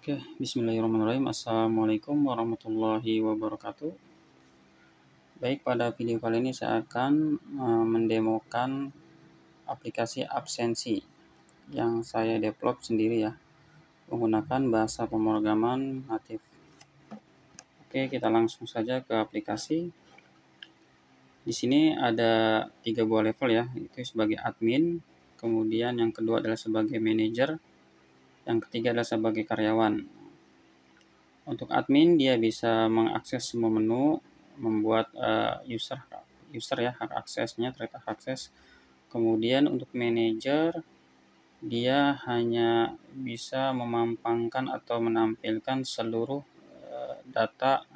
Oke, bismillahirrahmanirrahim. Assalamualaikum warahmatullahi wabarakatuh. Baik, pada video kali ini saya akan mendemokan aplikasi absensi yang saya develop sendiri ya, menggunakan bahasa pemrograman natif. Oke, kita langsung saja ke aplikasi. Di sini ada 3 buah level ya, itu sebagai admin, kemudian yang kedua adalah sebagai manajer, yang ketiga adalah sebagai karyawan. Untuk admin dia bisa mengakses semua menu, membuat user ya, hak aksesnya, terletak hak akses. Kemudian untuk manajer dia hanya bisa memampangkan atau menampilkan seluruh data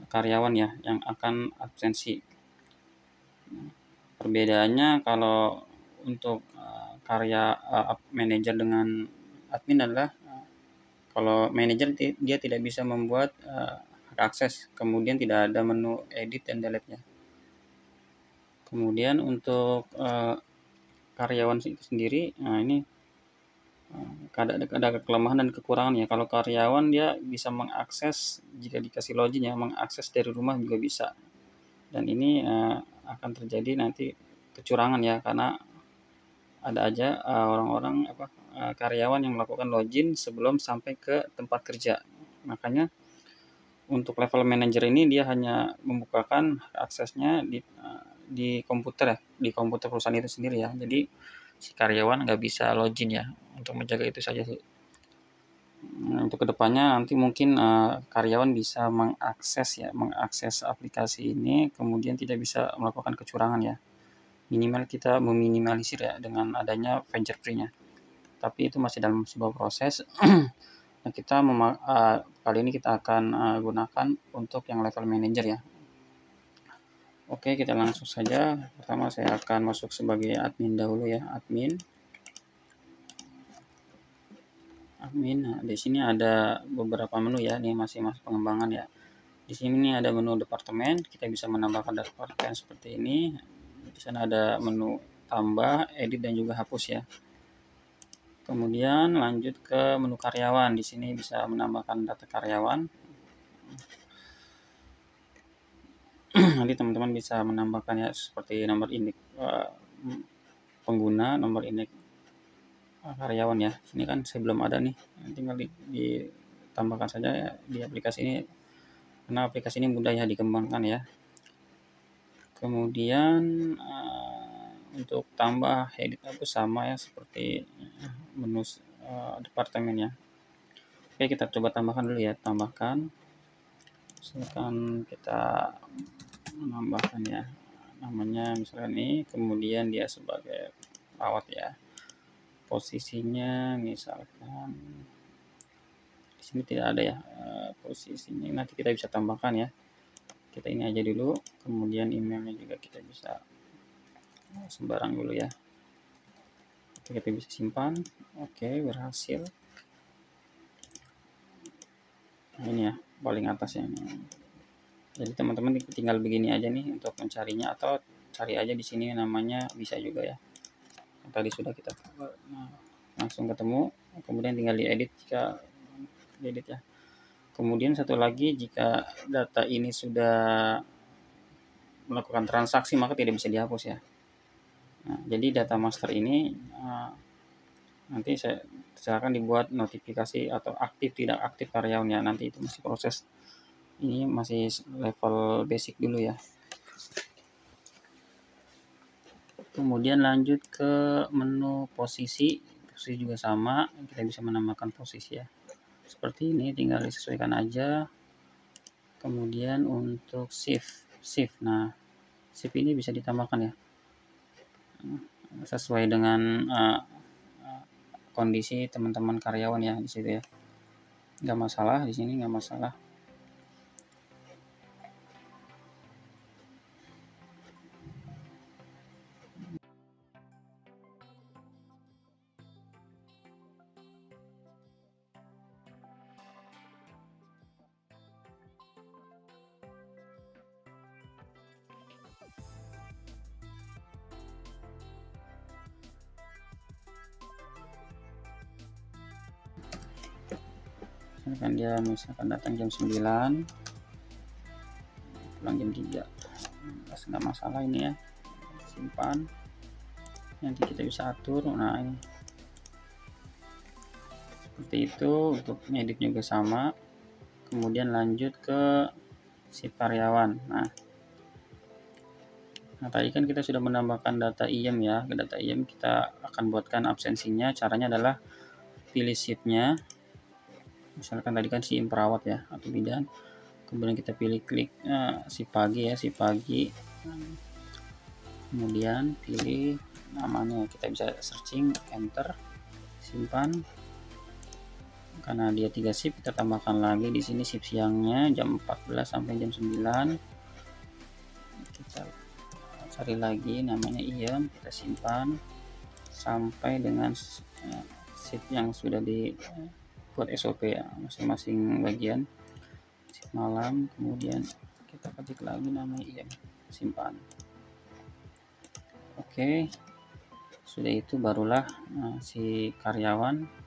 karyawan ya yang akan absensi. Perbedaannya kalau untuk manajer dengan admin adalah kalau manajer dia tidak bisa membuat hak akses, kemudian tidak ada menu edit dan delete-nya. Kemudian untuk karyawan itu sendiri, nah ini ada kelemahan dan kekurangan ya. Kalau karyawan dia bisa mengakses jika dikasih login ya, mengakses dari rumah juga bisa. Dan ini akan terjadi nanti kecurangan ya, karena ada aja orang-orang karyawan yang melakukan login sebelum sampai ke tempat kerja. Makanya untuk level manager ini dia hanya membukakan aksesnya di komputer ya, di komputer perusahaan itu sendiri ya. Jadi si karyawan nggak bisa login ya. Untuk menjaga itu saja sih. Untuk kedepannya nanti mungkin karyawan bisa mengakses aplikasi ini, kemudian tidak bisa melakukan kecurangan ya. Minimal kita meminimalisir ya dengan adanya fingerprint-nya. Tapi itu masih dalam sebuah proses. Nah, kali ini kita akan gunakan untuk yang level manager ya. Oke, kita langsung saja. Pertama saya akan masuk sebagai admin dahulu ya, admin. Nah, di sini ada beberapa menu ya, ini masih pengembangan ya. Di sini ada menu departemen, kita bisa menambahkan departemen seperti ini. Di sana ada menu tambah, edit dan juga hapus ya. Kemudian lanjut ke menu karyawan. Di sini bisa menambahkan data karyawan. Nanti teman-teman bisa menambahkan ya seperti nomor induk pengguna, nomor induk karyawan ya. Ini kan saya belum ada nih, tinggal ditambahkan saja ya di aplikasi ini, karena aplikasi ini mudah ya dikembangkan ya. Kemudian untuk tambah edit hapus sama ya seperti menu departemen ya. Oke, kita coba tambahkan dulu ya, tambahkan. Misalkan kita menambahkan ya namanya misalkan ini, kemudian dia sebagai perawat ya, posisinya misalkan di sini tidak ada ya posisinya, nanti kita bisa tambahkan ya, kita ini aja dulu. Kemudian emailnya juga kita bisa sembarang dulu ya. Oke, kita bisa simpan. Oke, berhasil. Nah, ini ya paling atas ya. Jadi teman-teman tinggal begini aja nih untuk mencarinya, atau cari aja di sini namanya, bisa juga ya. Tadi sudah kita langsung ketemu, kemudian tinggal diedit jika diedit ya. Kemudian satu lagi, jika data ini sudah melakukan transaksi maka tidak bisa dihapus ya. Nah, jadi data master ini nanti silakan dibuat notifikasi atau aktif tidak aktif karyawannya, nanti itu masih proses, ini masih level basic dulu ya. Kemudian lanjut ke menu posisi juga sama, kita bisa menambahkan posisi ya seperti ini, tinggal disesuaikan aja. Kemudian untuk shift, nah shift ini bisa ditambahkan ya sesuai dengan kondisi teman-teman karyawan ya di situ ya, nggak masalah, di sini nggak masalah. misalkan datang jam 9, pulang jam 3, nggak masalah ini ya, simpan, nanti kita bisa atur. Nah ini seperti itu. Untuk ngedit juga sama. Kemudian lanjut ke shift karyawan. Nah tadi kan kita sudah menambahkan data IEM ya. Ke data IEM kita akan buatkan absensinya. Caranya adalah pilih shiftnya, misalkan tadi kan si perawat ya atau bidan, kemudian kita pilih klik si pagi ya, si pagi, kemudian pilih namanya, kita bisa searching, enter, simpan. Karena dia 3 shift, kita tambahkan lagi di sini shift siangnya jam 14 sampai jam 9. Kita cari lagi namanya IEM, kita simpan sampai dengan shift yang sudah dibuat SOP ya, masing-masing bagian. Shift malam, kemudian kita ketik lagi namanya IEM, simpan. Oke, sudah itu barulah si karyawan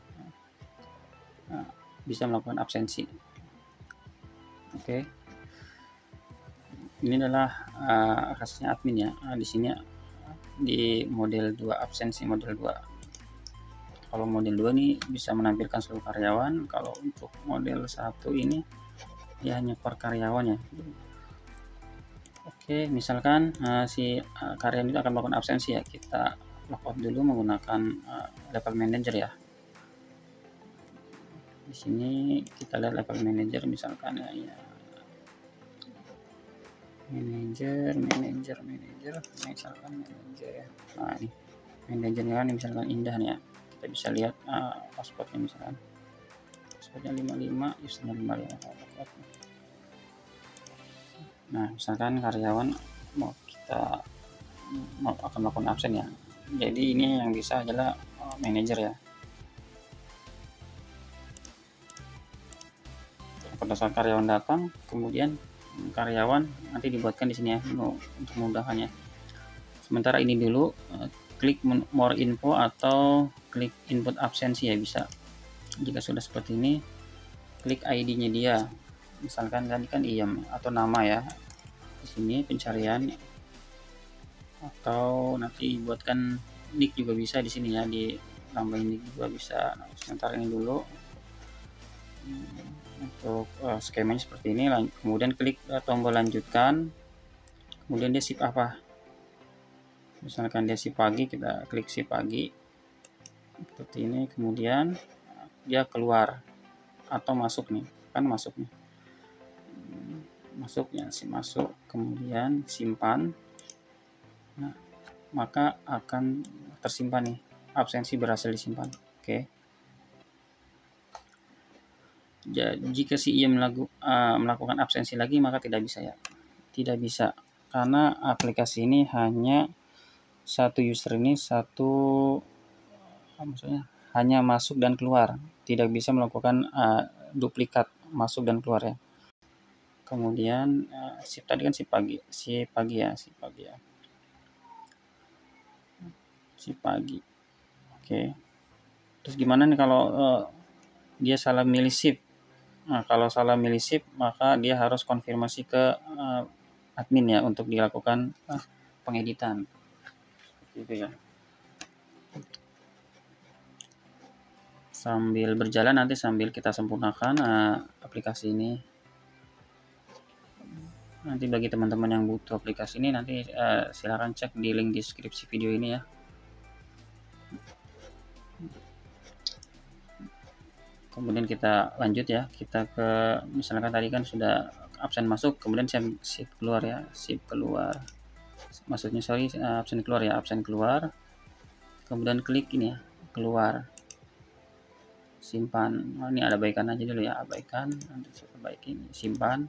bisa melakukan absensi. Oke, ini adalah kasusnya admin ya. Di sini di model 2, absensi model 2. Kalau model 2 nih bisa menampilkan seluruh karyawan. Kalau untuk model 1 ini ya hanya per karyawan ya. Oke, misalkan si karyawan itu akan melakukan absensi ya, kita logout dulu menggunakan level manager ya. Di sini kita lihat level manager, misalkan ya, manager, misalkan manager. Nah ini manajernya kan misalkan Indah nih ya, kita bisa lihat passwordnya, misalkan passwordnya 55, usernya 55. Nah misalkan karyawan akan melakukan absen ya, jadi ini yang bisa adalah manajer ya. Pada saat karyawan datang, kemudian karyawan nanti dibuatkan di sini ya untuk mudahannya. Sementara ini dulu klik more info atau klik input absensi ya bisa. Jika sudah seperti ini, klik ID-nya dia. Misalkan tadi kan IEM atau nama ya. Di sini pencarian, atau nanti buatkan nick juga bisa di sini ya, ditambahin nick juga bisa. Nah, sementara ini dulu untuk skemanya seperti ini. Kemudian klik tombol lanjutkan, kemudian dia shift apa, misalkan dia shift pagi, kita klik shift pagi seperti ini. Kemudian dia keluar atau masuk nih, kan masuk nih, masuknya masuk, kemudian simpan. Nah maka akan tersimpan nih, absensi berhasil disimpan. Oke. Jadi jika si IEM melakukan absensi lagi, maka tidak bisa ya, tidak bisa, karena aplikasi ini hanya satu user ini maksudnya hanya masuk dan keluar, tidak bisa melakukan duplikat masuk dan keluar ya. Kemudian shift tadi kan shift pagi ya, shift pagi. Oke, terus gimana nih kalau dia salah milih shift? Nah, kalau salah milih shift, maka dia harus konfirmasi ke admin ya untuk dilakukan pengeditan. Gitu ya. Sambil berjalan nanti sambil kita sempurnakan aplikasi ini. Nanti bagi teman-teman yang butuh aplikasi ini, nanti silahkan cek di link deskripsi video ini ya. Kemudian kita lanjut ya, kita ke misalkan tadi kan sudah absen masuk, kemudian shift keluar ya, shift keluar, maksudnya absen keluar ya, absen keluar, kemudian klik ini ya, keluar, simpan. Ini ada abaikan aja dulu ya, abaikan, nanti saya perbaikin, simpan.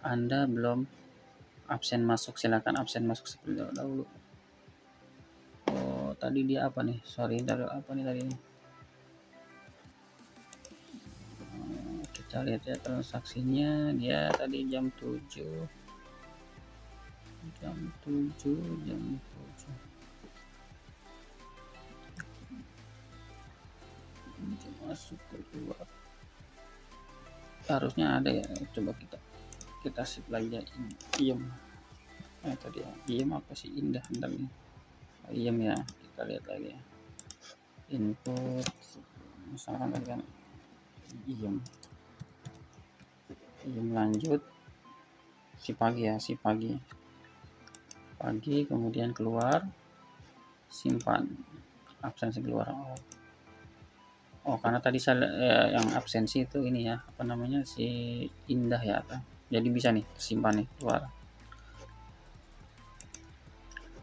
Anda belum absen masuk, silakan absen masuk seperti dahulu. Oh tadi dia apa nih, dari apa nih tadi ini. Kita lihat ya transaksinya, dia tadi jam 7. masuk keluar, harusnya ada ya. Coba kita sip lagi ya. Iem tadi ya, iem apa sih, indah bentar nih. Iem ya, kita lihat lagi ya, input misalkan tadi kan iem lanjut si pagi ya, si pagi, kemudian keluar, simpan, absensi keluar. Karena tadi saya yang absensi itu ini ya, apa namanya, si indah ya, apa, jadi bisa nih simpan nih keluar.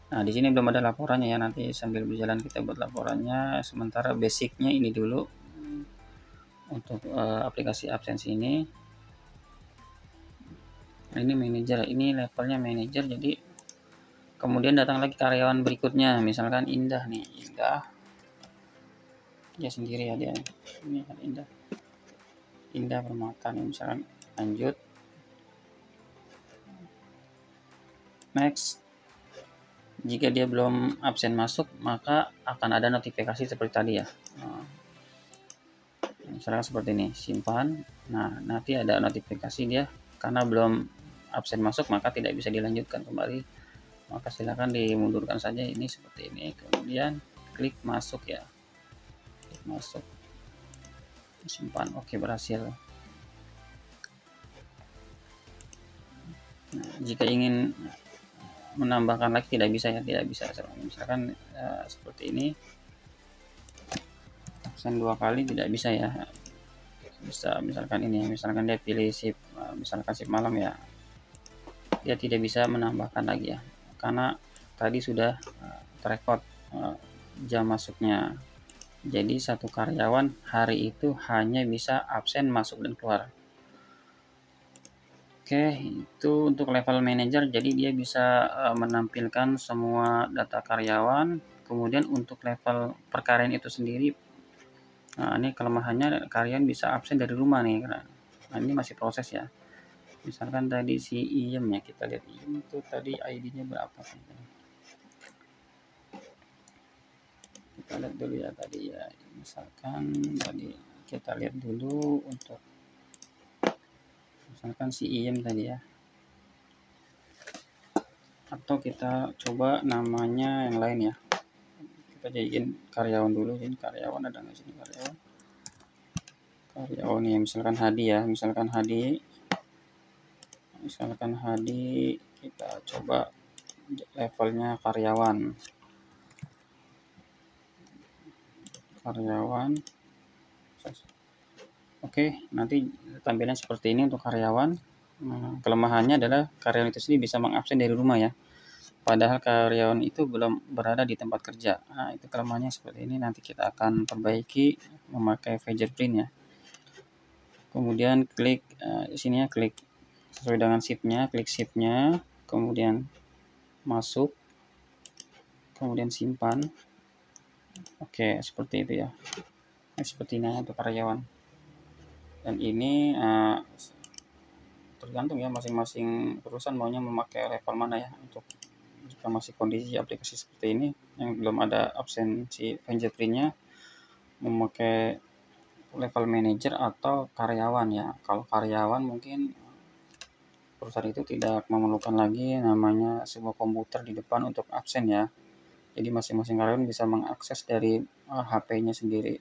Nah, di sini belum ada laporannya ya, nanti sambil berjalan kita buat laporannya. Sementara basicnya ini dulu untuk aplikasi absensi ini. Nah, ini manajer, ini levelnya manajer, jadi kemudian datang lagi karyawan berikutnya, misalkan Indah nih, Indah dia sendiri ya, dia ini kan Indah bermakan nih, misalkan lanjut, next. Jika dia belum absen masuk, maka akan ada notifikasi seperti tadi ya. Misalkan seperti ini, simpan. Nah, nanti ada notifikasi dia karena belum absen masuk, maka tidak bisa dilanjutkan kembali. Maka silakan dimundurkan saja ini seperti ini. Kemudian klik masuk ya. Klik masuk. Simpan. Oke, berhasil. Nah, jika ingin menambahkan lagi tidak bisa ya, tidak bisa. Misalkan seperti ini, absen 2 kali tidak bisa ya. Bisa misalkan ini, misalkan dia pilih shift, misalkan shift malam ya, dia tidak bisa menambahkan lagi ya, karena tadi sudah terrecord jam masuknya. Jadi satu karyawan hari itu hanya bisa absen, masuk, dan keluar. Oke, itu untuk level manager, jadi dia bisa menampilkan semua data karyawan. Kemudian untuk level perkaryawan itu sendiri, nah ini kelemahannya, karyawan bisa absen dari rumah nih, karena nah ini masih proses ya. Misalkan tadi si Iem ya, kita lihat Iem itu tadi ID-nya berapa sih? Kita lihat dulu ya tadi ya, misalkan tadi kita lihat dulu untuk misalkan si Iem tadi ya, atau kita coba namanya yang lain ya, kita jadiin karyawan dulu. Jadi karyawan ada nggak sini, karyawan ya, misalkan Hadi ya, misalkan Hadi, kita coba levelnya karyawan. Oke, nanti tampilan seperti ini untuk karyawan. Kelemahannya adalah karyawan itu sendiri bisa mengabsen dari rumah ya, padahal karyawan itu belum berada di tempat kerja. Nah, itu kelemahannya seperti ini, nanti kita akan perbaiki memakai fingerprint ya. Kemudian klik sini ya, klik sesuai dengan shiftnya, klik shiftnya, kemudian masuk, kemudian simpan. Oke, seperti itu ya. Seperti ini untuk karyawan. Dan ini tergantung ya, masing-masing perusahaan maunya memakai level mana ya. Untuk jika masih kondisi aplikasi seperti ini yang belum ada absensi fingerprintnya, memakai level manager atau karyawan ya. Kalau karyawan mungkin perusahaan itu tidak memerlukan lagi namanya sebuah komputer di depan untuk absen ya. Jadi masing-masing karyawan bisa mengakses dari HP-nya sendiri.